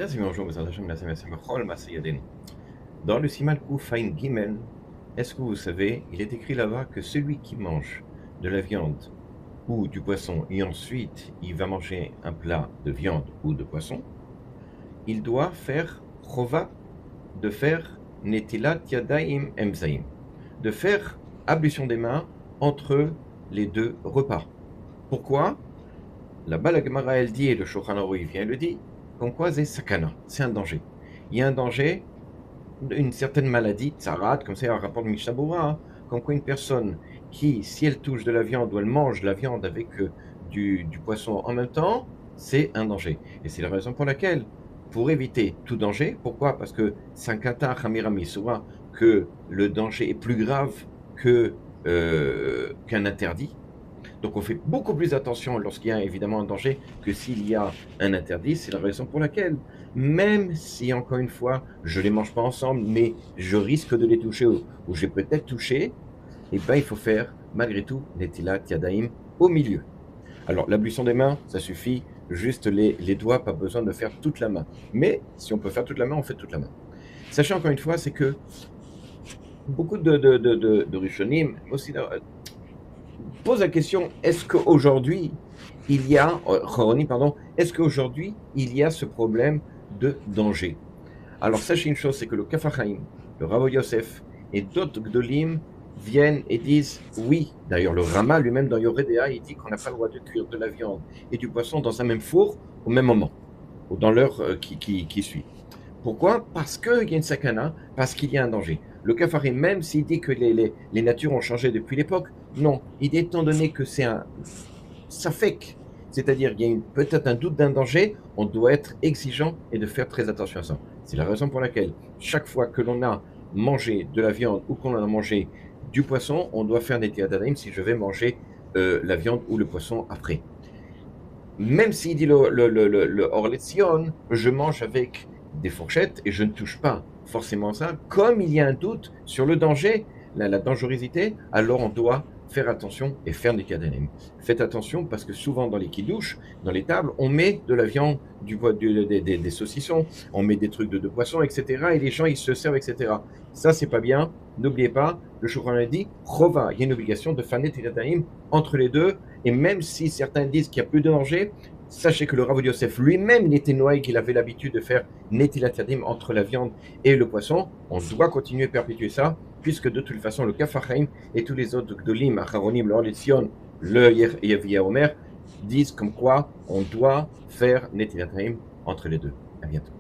Chers amis, bonjour, dans le Siman Koufaïn Gimel, est-ce que vous savez, il est écrit là-bas que celui qui mange de la viande ou du poisson et ensuite il va manger un plat de viande ou de poisson, il doit faire chova, de faire netilat yadaim emzaim, de faire ablution des mains entre les deux repas. Pourquoi? Là-bas, la Gemara, elle dit, et le Shulchan Aruch, il vient, il le dit, comme quoi c'est sakana, c'est un danger. Il y a un danger, une certaine maladie, tsarat, comme c'est un rapport de Mishnah Berurah, hein, comme quoi une personne qui, si elle touche de la viande ou elle mange de la viande avec du poisson en même temps, c'est un danger. Et c'est la raison pour laquelle, pour éviter tout danger, pourquoi? Parce que Sankata Chamirami Surah, que le danger est plus grave qu'un interdit. Donc on fait beaucoup plus attention lorsqu'il y a évidemment un danger que s'il y a un interdit. C'est la raison pour laquelle, même si encore une fois, je ne les mange pas ensemble, mais je risque de les toucher ou je vais peut-être toucher, eh ben, il faut faire malgré tout netilat yadaim au milieu. Alors l'ablution des mains, ça suffit, juste les doigts, pas besoin de faire toute la main. Mais si on peut faire toute la main, on fait toute la main. Sachez encore une fois, c'est que beaucoup de Rishonim, aussi pose la question, est-ce qu'aujourd'hui, il y a, est-ce qu'aujourd'hui, il y a ce problème de danger? Alors, sachez une chose, c'est que le Kaf HaChaim, le Rav Yosef et d'autres Gdolim viennent et disent oui. D'ailleurs, le Rama lui-même dans Yoredea, il dit qu'on n'a pas le droit de cuire de la viande et du poisson dans un même four au même moment, ou dans l'heure qui suit. Pourquoi? Parce qu'il y a une sakana, parce qu'il y a un danger. Le Kafari, même s'il dit que les natures ont changé depuis l'époque, non. Il dit, étant donné que c'est un safek, c'est-à-dire qu'il y a peut-être un doute d'un danger, on doit être exigeant et de faire très attention à ça. C'est la raison pour laquelle, chaque fois que l'on a mangé de la viande ou qu'on a mangé du poisson, on doit faire des tiadanaim si je vais manger la viande ou le poisson après. Même s'il dit le Orletzion, je mange avec des fourchettes et je ne touche pas forcément ça. Comme il y a un doute sur le danger, la dangerosité, alors on doit faire attention et faire des kadanim. Faites attention parce que souvent dans les kidouches, dans les tables, on met de la viande, des saucissons, on met des trucs de poisson, etc. Et les gens, ils se servent, etc. Ça, c'est pas bien. N'oubliez pas, le Shulchan a dit, Chova, il y a une obligation de faire des kadanim entre les deux. Et même si certains disent qu'il y a plus de danger, sachez que le Rav Yosef lui-même, il était noyé, qu'il avait l'habitude de faire netilat yadim entre la viande et le poisson. On doit continuer à perpétuer ça, puisque de toute façon, le Kaf HaChaim et tous les autres Gdolim, Acharonim, le Orletzion, le Yevia Omer, disent comme quoi on doit faire netilat yadim entre les deux. À bientôt.